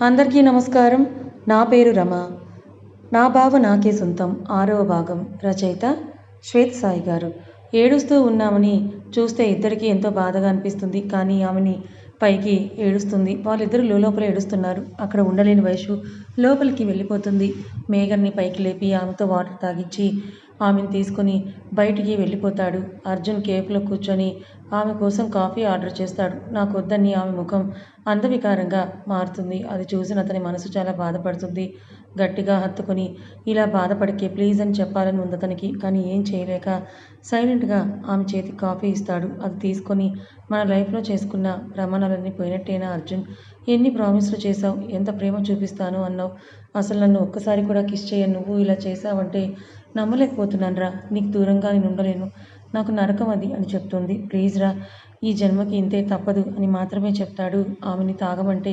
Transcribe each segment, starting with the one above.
అందరికీ నమస్కారం. నా పేరు రమ. నా బావ నాకే సొంతం 6వ భాగం. రచయిత శ్వేత సాయి గారు. ఏడుస్తూ ఉన్నామని చూస్తే ఇద్దరికీ ఎంతో బాధగా అనిపిస్తుంది. కానీ ఆమెని పైకి ఏడుస్తుంది. వాళ్ళిద్దరూ లోపల ఏడుస్తున్నారు. అక్కడ ఉండలేని వైషు లోపలికి వెళ్ళిపోతుంది. మేఘన్ని పైకి లేపి ఆమెతో వాటర్ తాగించి ఆమెను తీసుకొని బయటికి వెళ్ళిపోతాడు. అర్జున్ కేఫ్లో కూర్చొని ఆమె కోసం కాఫీ ఆర్డర్ చేస్తాడు. నాకొద్దని ఆమె ముఖం అందవికారంగా మారుతుంది. అది చూసిన అతని మనసు చాలా బాధపడుతుంది. గట్టిగా హత్తుకొని ఇలా బాధపడికే ప్లీజ్ అని చెప్పాలని ఉంది అతనికి. కానీ ఏం చేయలేక సైలెంట్గా ఆమె చేతికి కాఫీ ఇస్తాడు. అది తీసుకొని మన లైఫ్లో చేసుకున్న ప్రమాణాలన్నీ పోయినట్టేనా అర్జున్? ఎన్ని ప్రామిస్లు చేశావు, ఎంత ప్రేమ చూపిస్తాను అన్నావు. అసలు నన్ను ఒక్కసారి కూడా కిస్ చేయను. నువ్వు ఇలా చేశావంటే నమ్మలేకపోతున్నాను రా. నీకు దూరంగా నేను ఉండలేను. నాకు నరకం అది అని చెప్తుంది. ప్లీజ్ రా, ఈ జన్మకి ఇంతే, తప్పదు అని మాత్రమే చెప్తాడు. ఆమెని తాగమంటే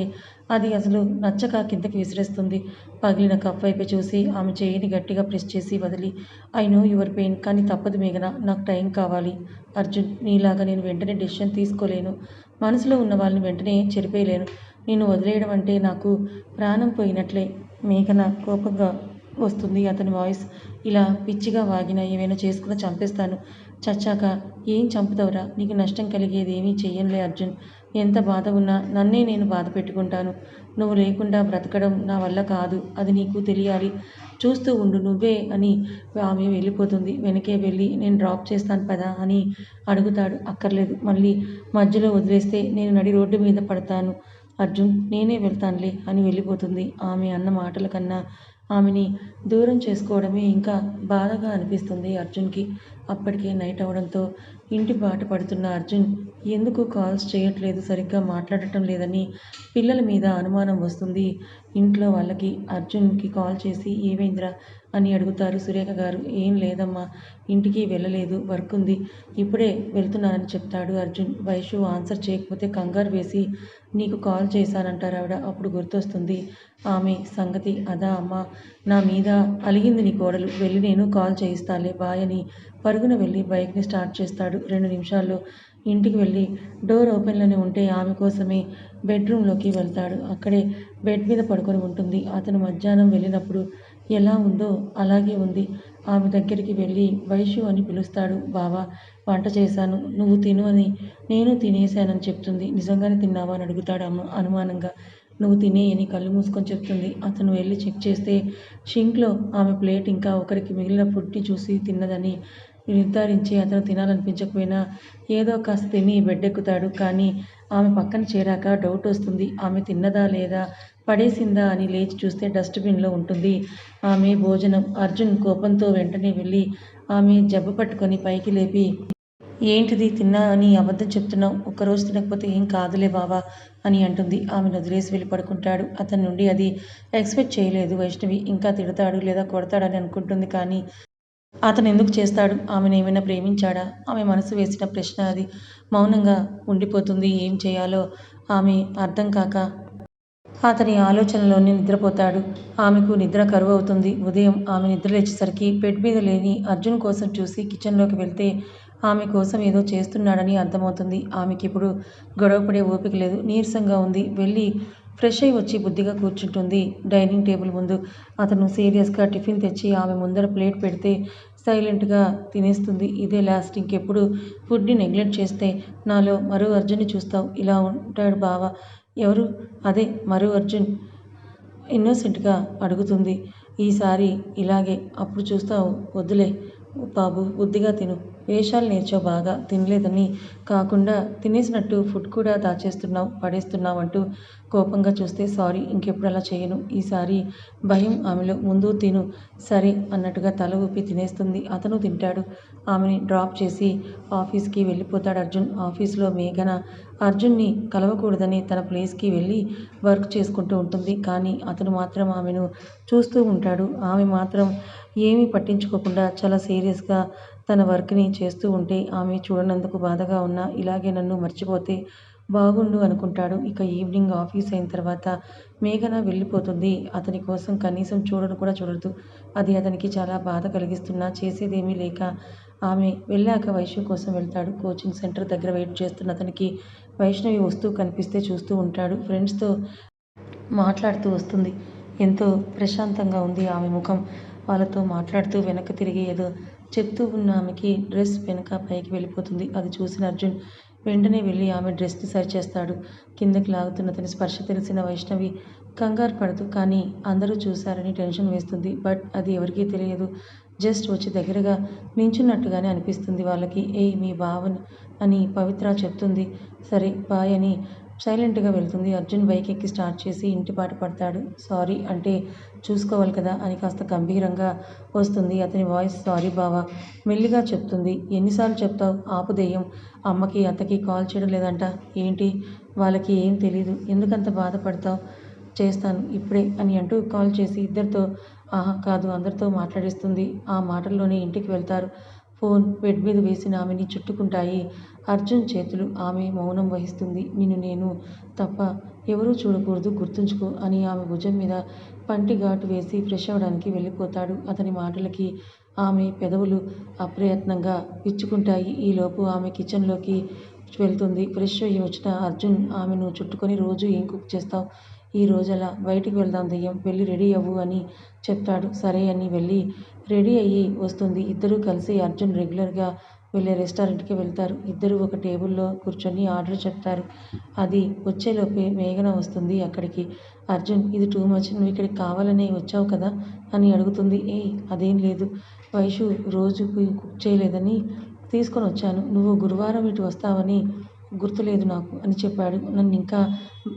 అది అసలు నచ్చక కిందకి విసిరేస్తుంది. పగిలిన కప్ వైపు చూసి ఆమె చేయిని గట్టిగా ప్రెస్ చేసి వదిలి, ఐ నో యువర్ పెయిన్, కానీ తప్పదు మేఘన, నాకు టైం కావాలి. అర్జున్, నీలాగా నేను వెంటనే డెసిషన్ తీసుకోలేను. మనసులో ఉన్న వాళ్ళని వెంటనే చెరిపేయలేను. నిన్ను వదిలేయడం అంటే నాకు ప్రాణం పోయినట్లే. మేఘన కోపంగా వస్తుంది. అతని వాయిస్ ఇలా పిచ్చిగా వాగినా ఏమైనా చేసుకుని చంపేస్తాను. చచ్చాక ఏం చంపుతావురా? నీకు నష్టం కలిగేది ఏమీ చెయ్యనులే అర్జున్. ఎంత బాధ ఉన్నా నన్నే నేను బాధ పెట్టుకుంటాను. నువ్వు లేకుండా బ్రతకడం నా వల్ల కాదు. అది నీకు తెలియాలి. చూస్తూ ఉండు నువ్వే అని ఆమె వెళ్ళిపోతుంది. వెనకే వెళ్ళి నేను డ్రాప్ చేస్తాను పదా అని అడుగుతాడు. అక్కర్లేదు, మళ్ళీ మధ్యలో వదిలేస్తే నేను నడి రోడ్డు మీద పడతాను అర్జున్, నేనే వెళ్తానులే అని వెళ్ళిపోతుంది. ఆమె అన్న మాటల కన్నా ఆమెని దూరం చేసుకోవడమే ఇంకా బాధగా అనిపిస్తుంది అర్జున్కి. అప్పటికే నైట్ అవడంతో ఇంటి బాట పడుతున్న అర్జున్ ఎందుకు కాల్స్ చేయట్లేదు, సరిగ్గా మాట్లాడటం లేదని పిల్లల మీద అనుమానం వస్తుంది ఇంట్లో వాళ్ళకి. అర్జున్కి కాల్ చేసి ఏమైందిరా అని అడుగుతారు సురేఖ గారు. ఏం లేదమ్మా, ఇంటికి వెళ్ళలేదు, వర్క్ ఉంది, ఇప్పుడే వెళ్తున్నానని చెప్తాడు అర్జున్. వైషు ఆన్సర్ చేయకపోతే కంగారు వేసి నీకు కాల్ చేశానంటారు ఆవిడ. అప్పుడు గుర్తొస్తుంది ఆమె సంగతి. అదా అమ్మా, నా మీద అలిగింది నీ కోడలు, వెళ్ళి నేను కాల్ చేయిస్తాలే బాయ్ అని పరుగున వెళ్ళి బైక్ని స్టార్ట్ చేస్తాడు. 2 నిమిషాల్లో ఇంటికి వెళ్ళి డోర్ ఓపెన్లోనే ఉంటే ఆమె కోసమే బెడ్రూమ్లోకి వెళ్తాడు. అక్కడే బెడ్ మీద పడుకొని ఉంటుంది. అతను మధ్యాహ్నం వెళ్ళినప్పుడు ఎలా ఉందో అలాగే ఉంది. ఆమె దగ్గరికి వెళ్ళి వైషు అని పిలుస్తాడు. బావా, వంట చేశాను, నువ్వు తిను అని. నేను తినేశానని చెప్తుంది. నిజంగానే తిన్నావా అని అడుగుతాడు అనుమానంగా. నువ్వు తినేయని కళ్ళు మూసుకొని చెప్తుంది. అతను వెళ్ళి చెక్ చేస్తే షింక్లో ఆమె ప్లేట్ ఇంకా ఒకరికి మిగిలిన ఫుడ్ని చూసి తిన్నదని నిర్ధారించి అతను తినాలనిపించకపోయినా ఏదో కాస్త తిని బెడ్డెక్కుతాడు. కానీ ఆమె పక్కన చేరాక డౌట్ వస్తుంది. ఆమె తిన్నదా లేదా పడేసిందా అని లేచి చూస్తే డస్ట్బిన్లో ఉంటుంది ఆమె భోజనం. అర్జున్ కోపంతో వెంటనే వెళ్ళి ఆమె జబ్బ పట్టుకొని పైకి లేపి, ఏంటిది, తిన్నా అని అబద్ధం చెప్తున్నావు, ఒక్కరోజు తినకపోతే ఏం కాదులే బావా అని అంటుంది. ఆమెను వదిలేసి వెళ్ళి పడుకుంటాడు. అతని నుండి అది ఎక్స్పెక్ట్ చేయలేదు వైష్ణవి. ఇంకా తిడతాడు లేదా కొడతాడని అనుకుంటుంది. కానీ అతను ఎందుకు చేస్తాడు? ఆమెను ఏమైనా ప్రేమించాడా? ఆమె మనసు వేసిన ప్రశ్న అది. మౌనంగా ఉండిపోతుంది. ఏం చేయాలో ఆమె అర్థం కాక అతని ఆలోచనలోనే నిద్రపోతాడు. ఆమెకు నిద్ర కరువు అవుతుంది. ఉదయం ఆమె నిద్ర లేచేసరికి బెడ్ మీద లేని అర్జున్ కోసం చూసి కిచెన్లోకి వెళ్తే ఆమె కోసం ఏదో చేస్తున్నాడని అర్థమవుతుంది. ఆమెకిప్పుడు గొడవపడే ఓపిక లేదు. నీరసంగా ఉంది. వెళ్ళి ఫ్రెష్ అయి వచ్చి బుద్ధిగా కూర్చుంటుంది డైనింగ్ టేబుల్ ముందు. అతను సీరియస్గా టిఫిన్ తెచ్చి ఆమె ముందర ప్లేట్ పెడితే సైలెంట్గా తినేస్తుంది. ఇదే లాస్ట్. ఇంకెప్పుడు ఫుడ్ని నెగ్లెక్ట్ చేస్తే నాలో మరో అర్జున్ని చూస్తావు. ఇలా ఉంటాడు బావ. ఎవరు? అదే మరో అర్జున్ ఇన్నోసెంట్గా అడుగుతుంది. ఈసారి ఇలాగే, అప్పుడు చూస్తావు. వద్దులే బాబు, బుద్ధిగా తిను. వేషాలు నేర్చావు బాగా. తినలేదని కాకుండా తినేసినట్టు ఫుడ్ కూడా దాచేస్తున్నావు, పడేస్తున్నావు అంటూ కోపంగా చూస్తే సారీ, ఇంకెప్పుడు అలా చేయను. ఈసారి భయం ఆమెలో. ముందు తిను. సరే అన్నట్టుగా తల ఊపి తినేస్తుంది. అతను తింటాడు. ఆమెని డ్రాప్ చేసి ఆఫీస్కి వెళ్ళిపోతాడు అర్జున్. ఆఫీస్లో మేఘన అర్జున్ని కలవకూడదని తన ప్లేస్కి వెళ్ళి వర్క్ చేసుకుంటూ ఉంటుంది. కానీ అతను మాత్రం ఆమెను చూస్తూ ఉంటాడు. ఆమె మాత్రం ఏమీ పట్టించుకోకుండా చాలా సీరియస్గా తన వర్క్ని చేస్తూ ఉంటే ఆమె చూడనందుకు బాధగా ఉన్నా ఇలాగే నన్ను మర్చిపోతే బాగుండు అనుకుంటాడు. ఇక ఈవినింగ్ ఆఫీస్ అయిన తర్వాత మేఘన వెళ్ళిపోతుంది. అతని కోసం కనీసం చూడను కూడా చూడదు. అది అతనికి చాలా బాధ కలిగిస్తున్నా చేసేదేమీ లేక ఆమె వెళ్ళాక వైష్ణవి కోసం వెళ్తాడు. కోచింగ్ సెంటర్ దగ్గర వెయిట్ చేస్తున్న అతనికి వైష్ణవి వస్తూ కనిపిస్తే చూస్తూ ఉంటాడు. ఫ్రెండ్స్తో మాట్లాడుతూ వస్తుంది. ఎంతో ప్రశాంతంగా ఉంది ఆమె ముఖం. వాళ్ళతో మాట్లాడుతూ వెనక్కి తిరిగి ఏదో చెప్తూ ఉన్న ఆమెకి డ్రెస్ వెనక పైకి వెళ్ళిపోతుంది. అది చూసిన అర్జున్ వెంటనే వెళ్ళి ఆమె డ్రెస్ని సరిచేస్తాడు. కిందకి లాగుతున్నతని స్పర్శ తెలిసిన వైష్ణవి కంగారు పడదు. కానీ అందరూ చూశారని టెన్షన్ వేస్తుంది. బట్ అది ఎవరికీ తెలియదు. జస్ట్ వచ్చి దగ్గరగా నించున్నట్టుగానే అనిపిస్తుంది వాళ్ళకి. ఏయ్ మీ బావన్ అని పవిత్ర చెప్తుంది. సరే బాయ్ అని సైలెంట్గా వెళ్తుంది. అర్జున్ బైక్ ఎక్కి స్టార్ట్ చేసి ఇంటి బాట పడతాడు. సారీ అంటే చూసుకోవాలి కదా అని కాస్త గంభీరంగా వస్తుంది అతని వాయిస్. సారీ బావా మెల్లిగా చెప్తుంది. ఎన్నిసార్లు చెప్తావు ఆపు దెయ్యం. అమ్మకి అత్తకి కాల్ చేయడం లేదంట. ఏంటి వాళ్ళకి ఏం తెలీదు. ఎందుకంత బాధపడతావు. చేస్తాను ఇప్పుడే అని అంటూ కాల్ చేసి ఇద్దరితో కాదు అందరితో మాట్లాడిస్తుంది. ఆ మాటల్లోనే ఇంటికి వెళ్తారు. ఫోన్ బెడ్ మీద వేసిన ఆమెని చుట్టుకుంటాయి అర్జున్ చేతులు. ఆమె మౌనం వహిస్తుంది. నిన్ను నేను తప్ప ఎవరూ చూడకూడదు గుర్తుంచుకో అని ఆమె భుజం మీద పంటి ఘాటు వేసి ఫ్రెష్ అవ్వడానికి వెళ్ళిపోతాడు. అతని మాటలకి ఆమె పెదవులు అప్రయత్నంగా విచ్చుకుంటాయి. ఈలోపు ఆమె కిచెన్లోకి వెళ్తుంది. ఫ్రెష్ అయ్యి వచ్చిన అర్జున్ ఆమెను చుట్టుకొని రోజు ఏం కుక్ చేస్తావు. ఈ రోజలా బయటికి వెళ్దాం దెయ్యం వెళ్ళి రెడీ అవ్వు అని చెప్తాడు. సరే అని వెళ్ళి రెడీ అయ్యి వస్తుంది. ఇద్దరూ కలిసి అర్జున్ రెగ్యులర్గా వెళ్ళే రెస్టారెంట్కి వెళ్తారు. ఇద్దరు ఒక టేబుల్లో కూర్చొని ఆర్డర్ చెప్తారు. అది వచ్చేలోపే మేఘన వస్తుంది అక్కడికి. అర్జున్ ఇది టూ మచ్. నువ్వు ఇక్కడికి కావాలనే వచ్చావు కదా అని అడుగుతుంది. అదేం లేదు. వైషు రోజుకి కుక్ చేయలేదని తీసుకొని వచ్చాను. నువ్వు గురువారం ఇటు వస్తావని గుర్తులేదు నాకు అని చెప్పాడు. నన్ను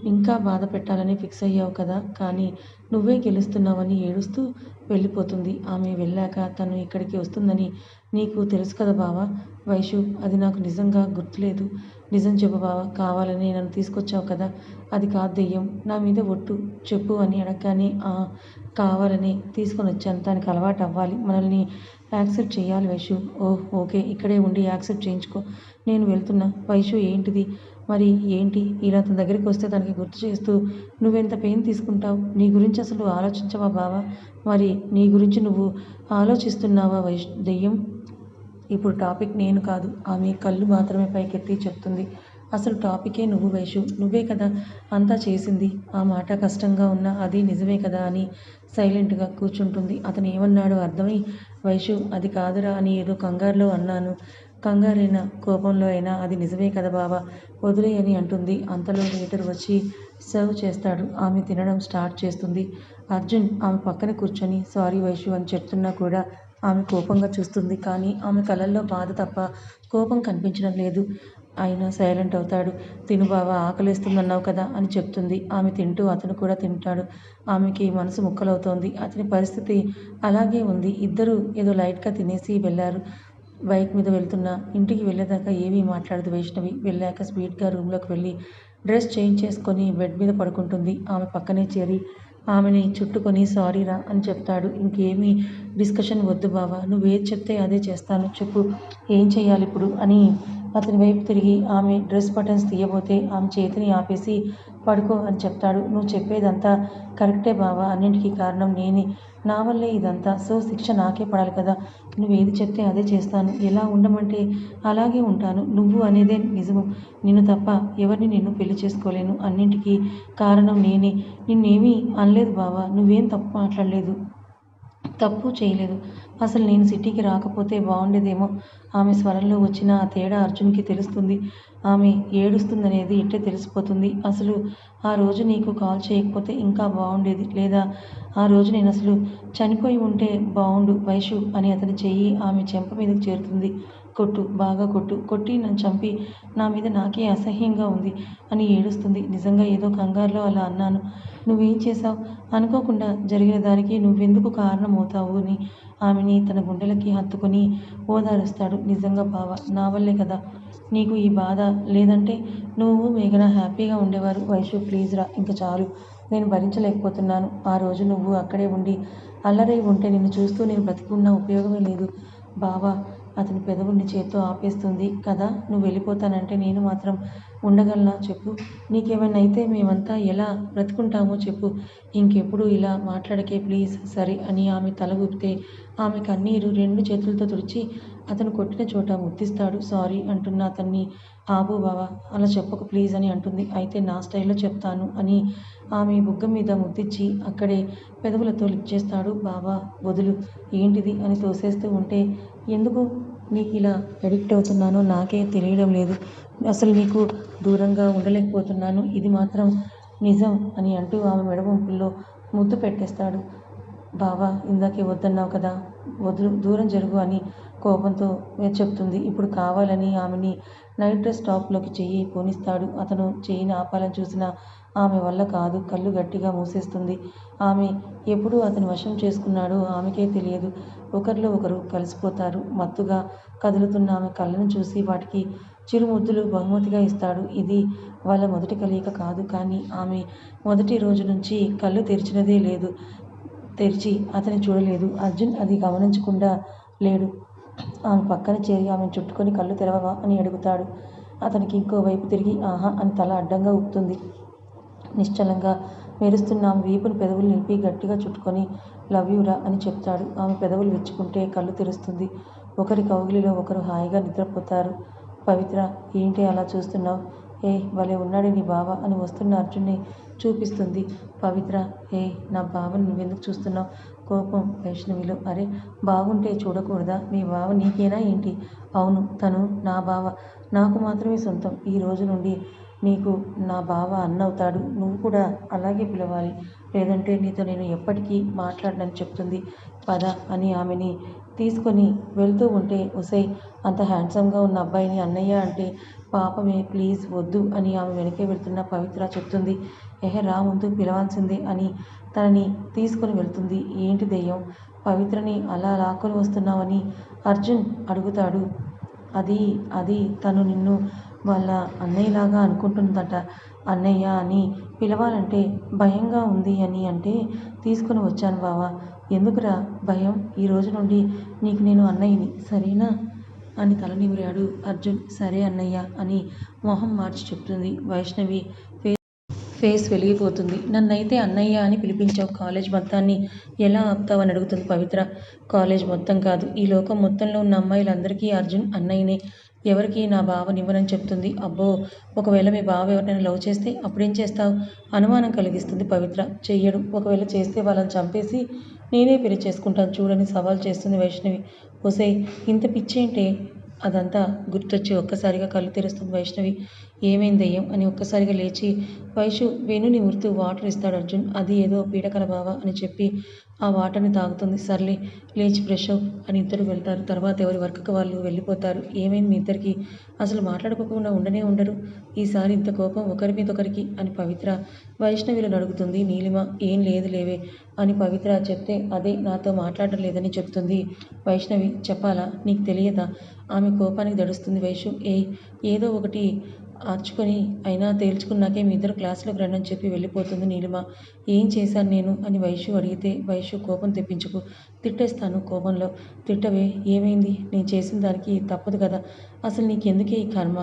ఇంకా బాధ పెట్టాలని ఫిక్స్ అయ్యావు కదా కానీ నువ్వే గెలుస్తున్నావని ఏడుస్తూ వెళ్ళిపోతుంది. ఆమె వెళ్ళాక తను ఇక్కడికి వస్తుందని నీకు తెలుసు కదా బావా. వైషు అది నాకు నిజంగా గుర్తులేదు. నిజం చెప్పు బావా. కావాలని నన్ను తీసుకొచ్చావు కదా. అది కాదు దెయ్యం. నా మీద ఒట్టు చెప్పు అని అడగగానే కావాలని తీసుకొని వచ్చాను. దానికి అలవాటు అవ్వాలి. మనల్ని యాక్సెప్ట్ చేయాలి వైషు. ఓకే ఇక్కడే ఉండి యాక్సెప్ట్ చేయించుకో. నేను వెళ్తున్నా. వైషు ఏంటిది మరి ఏంటి ఇలా తన దగ్గరికి వస్తే తనకి గుర్తు చేస్తూ నువ్వెంత పెయిన్ తీసుకుంటావు. నీ గురించి అసలు ఆలోచించవా బావా. మరి నీ గురించి నువ్వు ఆలోచిస్తున్నావా దెయ్యం. ఇప్పుడు టాపిక్ నేను కాదు. ఆమె కళ్ళు మాత్రమే పైకెత్తి చెప్తుంది. అసలు టాపికే నువ్వు వైషు. నువ్వే కదా అంతా చేసింది. ఆ మాట కష్టంగా ఉన్నా అది నిజమే కదా అని సైలెంట్గా కూర్చుంటుంది. అతను ఏమన్నాడో అర్థమై వైషు అది కాదురా అని ఏదో కంగారులో అన్నాను. కంగారైనా కోపంలో అయినా అది నిజమే కదా బావా వదిలే అని అంటుంది. అంతలో వెయిటర్ వచ్చి సర్వ్ చేస్తాడు. ఆమె తినడం స్టార్ట్ చేస్తుంది. అర్జున్ ఆమె పక్కన కూర్చొని సారీ వైషు అని చెప్తున్నా కూడా ఆమె కోపంగా చూస్తుంది. కానీ ఆమె కళ్ళల్లో బాధ తప్ప కోపం కనిపించడం లేదు. అయినా సైలెంట్ అవుతాడు. తిను బావా ఆకలేస్తుందన్నావు కదా అని చెప్తుంది. ఆమె తింటూ అతను కూడా తింటాడు. ఆమెకి మనసు ముక్కలవుతోంది. అతని పరిస్థితి అలాగే ఉంది. ఇద్దరూ ఏదో లైట్గా తినేసి వెళ్ళారు. బైక్ మీద వెళ్తున్నా ఇంటికి వెళ్ళేదాకా ఏమీ మాట్లాడదు వైష్ణవి. వెళ్ళాక స్పీడ్గా రూమ్లోకి వెళ్ళి డ్రెస్ చేంజ్ చేసుకొని బెడ్ మీద పడుకుంటుంది. ఆమె పక్కనే చేరి ఆమెని చుట్టుకొని సారీరా అని చెప్తాడు. ఇంకేమీ డిస్కషన్ వద్దు బావా. నువ్వేది చెప్తే అదే చేస్తాను. చెప్పు ఏం చెయ్యాలి ఇప్పుడు అని అతని వైపు తిరిగి ఆమె డ్రెస్ బటన్స్ తీయబోతే ఆమె చేతిని ఆపేసి పడుకో అని చెప్తాడు. నువ్వు చెప్పేదంతా కరెక్టే బావా. అన్నింటికీ కారణం నేనే. నా వల్లే ఇదంతా. సో శిక్ష నాకే పడాలి కదా. నువ్వేది చెప్తే అదే చేస్తాను. ఎలా ఉండమంటే అలాగే ఉంటాను. నువ్వు అనేదే నిజము. నిన్ను తప్ప ఎవరిని నిన్ను పెళ్లి చేసుకోలేను. అన్నింటికీ కారణం నేనే. నిన్నేమీ అనలేదు బావా. నువ్వేం తప్పు మాట్లాడలేదు. తప్పు చేయలేదు. అసలు నేను సిటీకి రాకపోతే బాగుండేదేమో. ఆమె స్వరంలో వచ్చిన ఆ తేడా అర్జున్కి తెలుస్తుంది. ఆమె ఏడుస్తుందనేది ఇట్టే తెలిసిపోతుంది. అసలు ఆ రోజు నీకు కాల్ చేయకపోతే ఇంకా బాగుండేది. లేదా ఆ రోజు నేను అసలు చనిపోయి ఉంటే బాగుండు వైషు అని అతని చెయ్యి ఆమె చెంప మీదకి చేరుతుంది. కొట్టు బాగా కొట్టు. కొట్టి నన్ను చంపి నా మీద నాకే అసహ్యంగా ఉంది అని ఏడుస్తుంది. నిజంగా ఏదో కంగారులో అలా అన్నాను. నువ్వేం చేశావు. అనుకోకుండా జరిగిన దానికి నువ్వెందుకు కారణమవుతావు అని ఆమెని తన గుండెలకి హత్తుకొని ఓదారుస్తాడు. నిజంగా బావ నా వల్లే కదా నీకు ఈ బాధ. లేదంటే నువ్వు మేఘన హ్యాపీగా ఉండేవారు. వైషు ప్లీజ్ రా ఇంక చాలు. నేను భరించలేకపోతున్నాను. ఆ రోజు నువ్వు అక్కడే ఉండి అల్లరై ఉంటే నిన్ను చూస్తూ నేను బ్రతికున్న ఉపయోగమే లేదు. బావా అతని పెదవుల్ని చేత్తో ఆపేస్తుంది. కదా, నువ్వు వెళ్ళిపోతానంటే నేను మాత్రం ఉండగలనా చెప్పు? నీకేమైనా అయితే మేమంతా ఎలా బ్రతుకుంటామో చెప్పు. ఇంకెప్పుడు ఇలా మాట్లాడకే ప్లీజ్. సరే అని ఆమె తల ఊపితే ఆమె కన్నీరు 2 చేతులతో తుడిచి అతను కొట్టిన చోట ముద్దిస్తాడు. సారీ అంటున్న అతన్ని ఆపు బావా, అలా చెప్పకు ప్లీజ్ అని అంటుంది. అయితే నా స్టైల్లో చెప్తాను అని ఆమె బుగ్గ మీద ముద్దిచ్చి అక్కడే పెదవులతో లిప్ చేస్తాడు. బావా వదులు, ఏంటిది అని తోసేస్తూ ఉంటే ఎందుకు నీకిలా ఎడిక్ట్ అవుతున్నానో నాకే తెలియడం లేదు. అసలు నీకు దూరంగా ఉండలేకపోతున్నాను. ఇది మాత్రం నిజం అని అంటూ ఆమె మెడవంపుల్లో ముద్దు పెట్టేస్తాడు. బావా ఇందాకే వద్దన్నావు కదా, వదులు, దూరం జరుగు అని కోపంతో చెప్తుంది. ఇప్పుడు కావాలని ఆమెని నైట్ డ్రెస్ టాప్లోకి చెయ్యి పోనిస్తాడు. అతను చెయ్యిని ఆపాలని చూసినా ఆమె వల్ల కాదు. కళ్ళు గట్టిగా మూసేస్తుంది. ఆమె ఎప్పుడు అతని వశం చేసుకున్నాడో ఆమెకే తెలియదు. ఒకరిలో ఒకరు కలిసిపోతారు. మత్తుగా కదులుతున్న ఆమె కళ్ళను చూసి వాటికి చిరుముద్దులు బహుమతిగా ఇస్తాడు. ఇది వాళ్ళ మొదటి కలయిక కాదు, కానీ ఆమె మొదటి రోజు నుంచి కళ్ళు తెరిచినదే లేదు. తెరిచి అతన్ని చూడలేదు. అర్జున్ అది గమనించకుండా లేడు. ఆమె పక్కన చేరి ఆమెను చుట్టుకొని కళ్ళు తెరవవా అని అడుగుతాడు. అతనికి ఇంకో వైపు తిరిగి ఆహా అని తల అడ్డంగా ఊపుతుంది. నిశ్చలంగా మెరుస్తున్న ఆమె వీపుని పెదవులు నిలిపి గట్టిగా చుట్టుకొని లవ్ యూరా అని చెప్తాడు. ఆమె పెదవులు విచ్చుకుంటే కళ్ళు తెరుస్తుంది. ఒకరి కౌగిలిలో ఒకరు హాయిగా నిద్రపోతారు. పవిత్ర, ఏంటి అలా చూస్తున్నావు? ఏ భలే ఉన్నాడే నీ బావ అని వస్తున్న అర్జున్ని చూపిస్తుంది. పవిత్ర, ఏ నా బావని నువ్వెందుకు చూస్తున్నావు? కోపం వైష్ణవిలో. అరే బాగుంటే చూడకూడదా? మీ బావ నీకేనా ఏంటి? అవును, తను నా బావ, నాకు మాత్రమే సొంతం. ఈ రోజు నుండి నీకు నా బావ అన్నవుతాడు. నువ్వు కూడా అలాగే పిలవాలి, లేదంటే నీతో నేను ఎప్పటికీ మాట్లాడనని చెప్తుంది. పద అని ఆమెని తీసుకొని వెళ్తూ ఉంటే ఒసేయ్, అంత హ్యాండ్సమ్గా ఉన్న అబ్బాయిని అన్నయ్య అంటే పాపమే, ప్లీజ్ వద్దు అని ఆమె వెనకే వెళ్తున్న పవిత్ర చెప్తుంది. ఎహె రా, ముందు పిలవాల్సిందే అని తనని తీసుకొని వెళ్తుంది. ఏంటి దెయ్యం, పవిత్రని అలా లాక్కొని వస్తున్నావని అర్జున్ అడుగుతాడు. అది అది తను నిన్ను వాళ్ళ అన్నయ్యలాగా అనుకుంటుందట. అన్నయ్య అని పిలవాలంటే భయంగా ఉంది అని అంటే తీసుకొని వచ్చాను బావా. ఎందుకురా భయం? ఈ రోజు నుండి నీకు నేను అన్నయ్యని, సరేనా అని తల నిమిరాడు అర్జున్. సరే అన్నయ్య అని మొహం మార్చి చెప్తుంది. వైష్ణవి ఫేస్ వెలిగిపోతుంది. నన్నైతే అన్నయ్య అని పిలిపించావు, కాలేజ్ మొత్తాన్ని ఎలా ఆపుతావని అడుగుతుంది పవిత్ర. కాలేజ్ మొత్తం కాదు, ఈ లోకం మొత్తంలో ఉన్న అమ్మాయిలందరికీ అర్జున్ అన్నయ్యనే. ఎవరికి నా బావనివ్వనని చెప్తుంది. అబ్బో, ఒకవేళ మీ బావ ఎవరినైనా లవ్ చేస్తే అప్పుడేం చేస్తావు? అనుమానం కలిగిస్తుంది పవిత్ర. చెయ్యడు. ఒకవేళ చేస్తే వాళ్ళని చంపేసి నేనే పెళ్లి చేసుకుంటాను చూడని సవాల్ చేస్తుంది వైష్ణవి. ఒసేయ్, ఇంత పిచ్చేంటే? అదంతా గుర్తొచ్చి ఒక్కసారిగా కళ్ళు తెరుస్తుంది వైష్ణవి. ఏమైంది దెయ్యం అని ఒక్కసారిగా లేచి వైషు వేణుని ఊరుతూ వాటర్ ఇస్తాడు అర్జున్. అది ఏదో పీడకల బావ అని చెప్పి ఆ వాటర్ని తాగుతుంది. సర్లే లేచి ఫ్రెష్ అవ్ అని ఇద్దరు వెళ్తారు. తర్వాత ఎవరి వర్క్కి వాళ్ళు వెళ్ళిపోతారు. ఏమైంది మీ ఇద్దరికి? అసలు మాట్లాడుకోకుండా ఉండనే ఉండరు. ఈసారి ఇంత కోపం ఒకరి మీద ఒకరికి అని పవిత్ర వైష్ణవిలను అడుగుతుంది. నీలిమ ఏం లేదు లేవే అని పవిత్ర చెప్తే అదే నాతో మాట్లాడడం లేదని చెప్తుంది వైష్ణవి. చెప్పాలా, నీకు తెలియదా? ఆమె కోపానికి దడుస్తుంది వైషు. ఏదో ఒకటి ఆర్చుకొని అయినా తేల్చుకున్నాకే మీ ఇద్దరు క్లాసులోకి రండని చెప్పి వెళ్ళిపోతుంది నీలిమ. ఏం చేశాను నేను అని వైషు అడిగితే, వైషు కోపం తెప్పించుకు, తిట్టేస్తాను కోపంలో. తిట్టవే, ఏమైంది? నేను చేసిన దానికి తప్పదు కదా. అసలు నీకెందుకే ఈ కర్మ?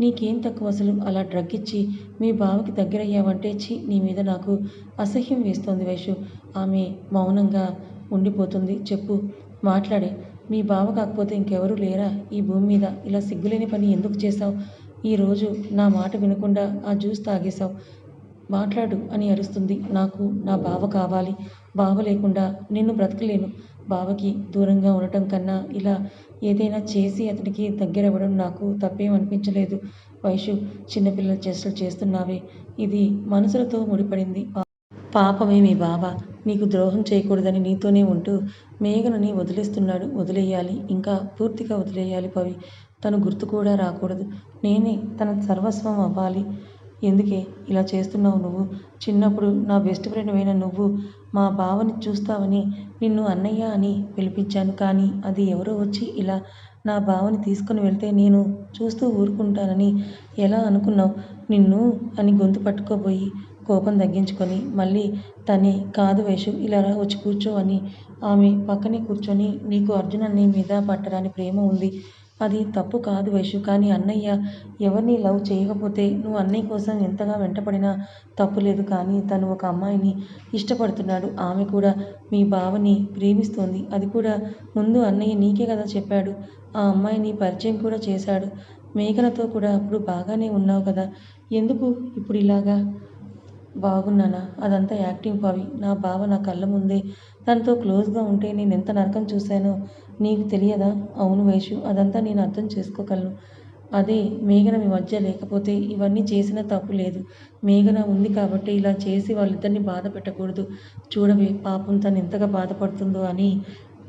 నీకేం తక్కువ అసలు? అలా డ్రగ్ ఇచ్చి మీ బావకి దగ్గరయ్యావంటే ఛీ, నీ మీద నాకు అసహ్యం వేస్తోంది వైషు. ఆమె మౌనంగా ఉండిపోతుంది. చెప్పు, మాట్లాడే. మీ బావ కాకపోతే ఇంకెవరూ లేరా ఈ భూమి మీద? ఇలా సిగ్గులేని పని ఎందుకు చేశావు? ఈరోజు నా మాట వినకుండా ఆ జ్యూస్ తాగేశావు. మాట్లాడు అని అరుస్తుంది. నాకు నా బావ కావాలి. బావ లేకుండా నిన్ను బ్రతకలేను. బావకి దూరంగా ఉండటం కన్నా ఇలా ఏదైనా చేసి అతనికి దగ్గరవ్వడం నాకు తప్పేం అనిపించలేదు. వైషు, చిన్నపిల్లల చేష్టలు చేస్తున్నావే, ఇది మనసులతో ముడిపడింది. పాపమే మీ బావ నీకు ద్రోహం చేయకూడదని నీతోనే ఉంటూ మేఘనని వదిలేస్తున్నాడు. వదిలేయాలి, ఇంకా పూర్తిగా వదిలేయాలి పవి. తను గుర్తు కూడా రాకూడదు. నేనే తన సర్వస్వం అవ్వాలి. ఎందుకే ఇలా చేస్తున్నావు నువ్వు? చిన్నప్పుడు నా బెస్ట్ ఫ్రెండ్ అయిన నువ్వు మా బావని చూస్తావని నిన్ను అన్నయ్య అని పిలిపించాను. కానీ అది ఎవరో వచ్చి ఇలా నా బావని తీసుకుని వెళ్తే నేను చూస్తూ ఊరుకుంటానని ఎలా అనుకున్నావు? నిన్ను అని గొంతు పట్టుకోబోయి కోపం తగ్గించుకొని మళ్ళీ తనే కాదు వైషు ఇలా రా వచ్చి కూర్చో అని ఆమె పక్కనే కూర్చొని నీకు అర్జున్ అన్నయ్య మీద పట్టరాని ప్రేమ ఉంది. అది తప్పు కాదు వైషు. కానీ అన్నయ్య ఎవరిని లవ్ చేయకపోతే నువ్వు అన్నయ్య కోసం ఎంతగా వెంటపడినా తప్పులేదు. కానీ తను ఒక అమ్మాయిని ఇష్టపడుతున్నాడు. ఆమె కూడా మీ బావని ప్రేమిస్తోంది. అది కూడా ముందు అన్నయ్య నీకే కదా చెప్పాడు. ఆ అమ్మాయిని పరిచయం కూడా చేశాడు. మేఘనతో కూడా అప్పుడు బాగానే ఉన్నావు కదా. ఎందుకు ఇప్పుడు ఇలాగా? బాగున్నానా? అదంతా యాక్టింగ్ పవి. నా బావ నా కళ్ళ ముందే తనతో క్లోజ్గా ఉంటే నేను ఎంత నరకం చూశానో నీకు తెలియదా? అవును వైషు, అదంతా నేను అర్థం చేసుకోగలను. అదే మేఘన మీ మధ్య లేకపోతే ఇవన్నీ చేసినా తప్పు లేదు. మేఘన ఉంది కాబట్టి ఇలా చేసి వాళ్ళిద్దరిని బాధ పెట్టకూడదు. చూడవే పాపం తను ఎంతగా బాధపడుతుందో అని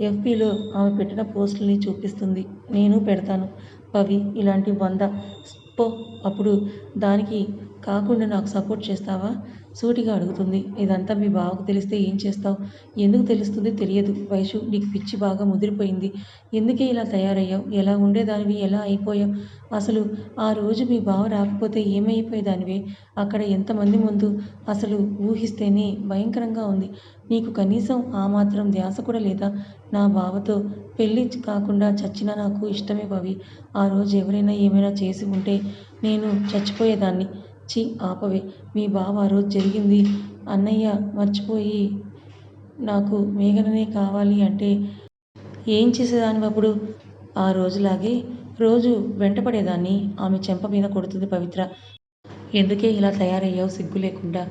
ఎఫ్బీలో ఆమె పెట్టిన పోస్టుల్ని చూపిస్తుంది. నేను పెడతాను పవి ఇలాంటి 100. పో అప్పుడు దానికి కాకుండా నాకు సపోర్ట్ చేస్తావా? సూటిగా అడుగుతుంది. ఇదంతా మీ బావకు తెలిస్తే ఏం చేస్తావు? ఎందుకు తెలుస్తుంది? తెలియదు వైషు. నీకు పిచ్చి బాగా ముదిరిపోయింది. ఎందుకే ఇలా తయారయ్యావు? ఎలా ఉండేదానివి ఎలా అయిపోయావు? అసలు ఆ రోజు మీ బావ రాకపోతే ఏమైపోయేదానివే? అక్కడ ఎంతమంది ముందు అసలు ఊహిస్తేనే భయంకరంగా ఉంది. నీకు కనీసం ఆ మాత్రం ధ్యాస కూడా లేదా? నా బావతో పెళ్ళి కాకుండా చచ్చినా నాకు ఇష్టమే పవి. ఆ రోజు ఎవరైనా ఏమైనా చేసి ఉంటే నేను చచ్చిపోయేదాన్ని. ఛీ ఆపవే. మీ బావ ఆ రోజు జరిగింది అన్నయ్య మర్చిపోయి నాకు మేఘననే కావాలి అంటే ఏం చేసేదానివప్పుడు? ఆ రోజులాగే రోజు వెంటపడేదాన్ని. ఆమె చెంప మీద కొడుతుంది పవిత్ర. ఎందుకే ఇలా తయారయ్యావు సిగ్గు లేకుండా?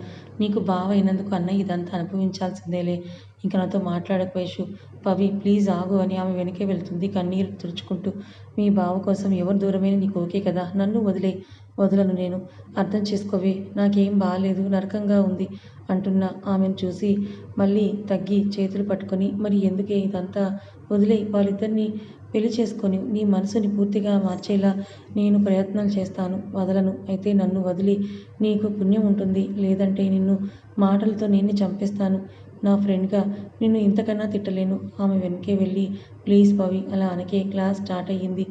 నీకు బావ అయినందుకు అన్నయ్య ఇదంతా అనుభవించాల్సిందేలే. ఇంక నాతో మాట్లాడకు వైషు. పవి ప్లీజ్ ఆగు అని ఆమె వెనకే వెళ్తుంది కన్నీరు తుడుచుకుంటూ. మీ బావ కోసం ఎవరు దూరమైనా నీకు ఓకే కదా? నన్ను వదలను నేను. అర్థం చేసుకోవే. నాకేం బాలేదు నరకంగా ఉంది అంటున్న ఆమెను చూసి మళ్ళీ తగ్గి చేతులు పట్టుకొని మరి ఎందుకే ఇదంతా? వదిలేయ్. వాళ్ళిద్దరినీ పెళ్లి చేసుకొని నీ మనసుని పూర్తిగా మార్చేలా నేను ప్రయత్నాలు చేస్తాను. వదలను. అయితే నన్ను వదిలి నీకు పుణ్యం ఉంటుంది. లేదంటే నిన్ను మాటలతో నేనే చంపేస్తాను. నా ఫ్రెండ్గా నిన్ను ఇంతకన్నా తిట్టలేను. ఆమె వెనకే వెళ్ళి ప్లీజ్ పవి అలా అనకే. క్లాస్ స్టార్ట్ అయ్యింది.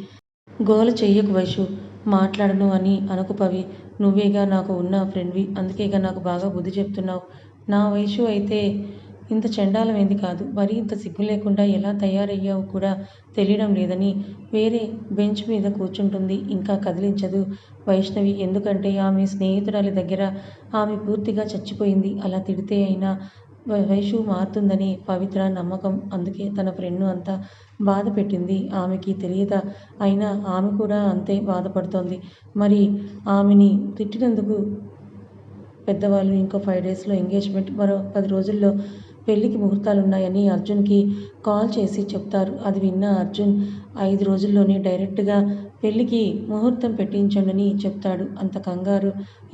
గోల చెయ్యకు వైషు. మాట్లాడను అని అనకు పవి. నువ్వేగా నాకు ఉన్న ఫ్రెండ్వి. అందుకేగా నాకు బాగా బుద్ధి చెప్తున్నావు. నా వైషు అయితే ఇంత చెండాలమైంది కాదు. మరీ ఇంత సిగ్గు లేకుండా ఎలా తయారయ్యావు కూడా తెలియడం లేదని వేరే బెంచ్ మీద కూర్చుంటుంది. ఇంకా కదిలించదు వైష్ణవి. ఎందుకంటే ఆమె స్నేహితురాలి దగ్గర ఆమె పూర్తిగా చచ్చిపోయింది. అలా తిడితే అయినా వైషు మారుతుందని పవిత్ర నమ్మకం. అందుకే తన ఫ్రెండ్ను అంతా బాధ పెట్టింది. ఆమెకి తెలియదా? అయినా ఆమె కూడా అంతే బాధపడుతోంది. మరి ఆమెని తిట్టినందుకు పెద్దవాళ్ళు ఇంకో 5 డేస్లో ఎంగేజ్మెంట్, మరో 10 రోజుల్లో పెళ్ళికి ముహూర్తాలున్నాయని అర్జున్కి కాల్ చేసి చెప్తారు. అది విన్న అర్జున్ 5 రోజుల్లోనే డైరెక్ట్గా పెళ్ళికి ముహూర్తం పెట్టించండని చెప్తాడు. అంత కంగారు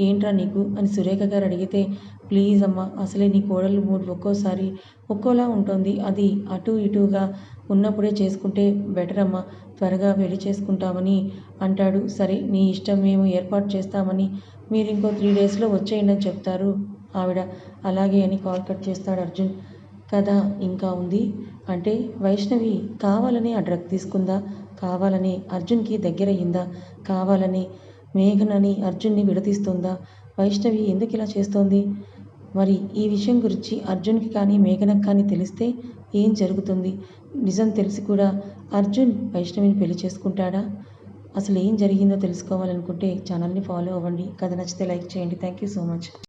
ఏంట్రా నీకు అని సురేఖ గారు అడిగితే ప్లీజ్ అమ్మా, అసలే నీ కోడలు మూడ్ ఒక్కోసారి ఒక్కోలా ఉంటుంది. అది అటు ఇటుగా ఉన్నప్పుడే చేసుకుంటే బెటర్ అమ్మా. త్వరగా పెళ్లి చేసుకుంటామని అంటాడు. సరే నీ ఇష్టం, మేము ఏర్పాటు చేస్తామని మీరింకో 3 డేస్లో వచ్చేయండి అని చెప్తారు ఆవిడ. అలాగే అని కాల్ కట్ చేస్తాడు అర్జున్. కథ ఇంకా ఉంది. అంటే వైష్ణవి కావాలని ఆ డ్రగ్ తీసుకుందా? కావాలని అర్జున్కి దగ్గరయ్యిందా? కావాలని మేఘనని అర్జున్ని విడదీస్తుందా? వైష్ణవి ఎందుకు ఇలా చేస్తోంది? మరి ఈ విషయం గురించి అర్జున్కి కానీ మేఘనకు కానీ తెలిస్తే ఏం జరుగుతుంది? నిజం తెలిసి కూడా అర్జున్ వైష్ణవిని పెళ్లి చేసుకుంటాడా? అసలు ఏం జరిగిందో తెలుసుకోవాలనుకుంటే ఛానల్ని ఫాలో అవ్వండి. కథ నచ్చితే లైక్ చేయండి. Thank you so much.